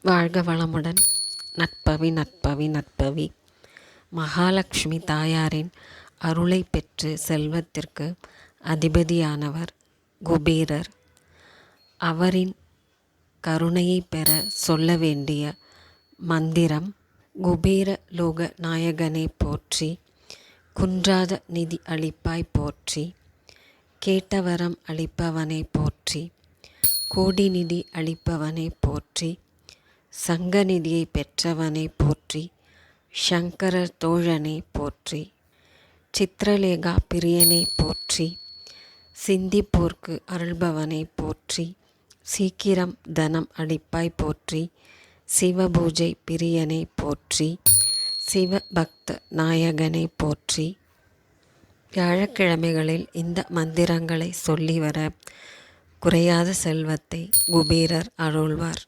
வாழ்க வளமுடன். நற்பவி மகாலட்சுமி தாயாரின் அருளை பெற்று செல்வத்திற்கு அதிபதியானவர் குபேரர். அவரின் கருணையை பெற சொல்ல வேண்டிய மந்திரம்: குபேர லோக நாயகனை போற்றி, குன்றாத நிதி அளிப்பாய் போற்றி, கேட்டவரம் அளிப்பவனை போற்றி, கோடி நிதி அளிப்பவனை போற்றி, சங்க நிதியை பெற்றவனை போற்றி, சங்கரர் தோழனை போற்றி, சித்திரலேகா பிரியனை போற்றி, சிந்திப்போர்க்கு அருள்பவனை போற்றி, சீக்கிரம் தனம் அளிப்பாய் போற்றி, சிவபூஜை பிரியனை போற்றி, சிவபக்த நாயகனை போற்றி. வியாழக்கிழமைகளில் இந்த மந்திரங்களை சொல்லி வர குறையாத செல்வத்தை குபேரர் அருள்வார்.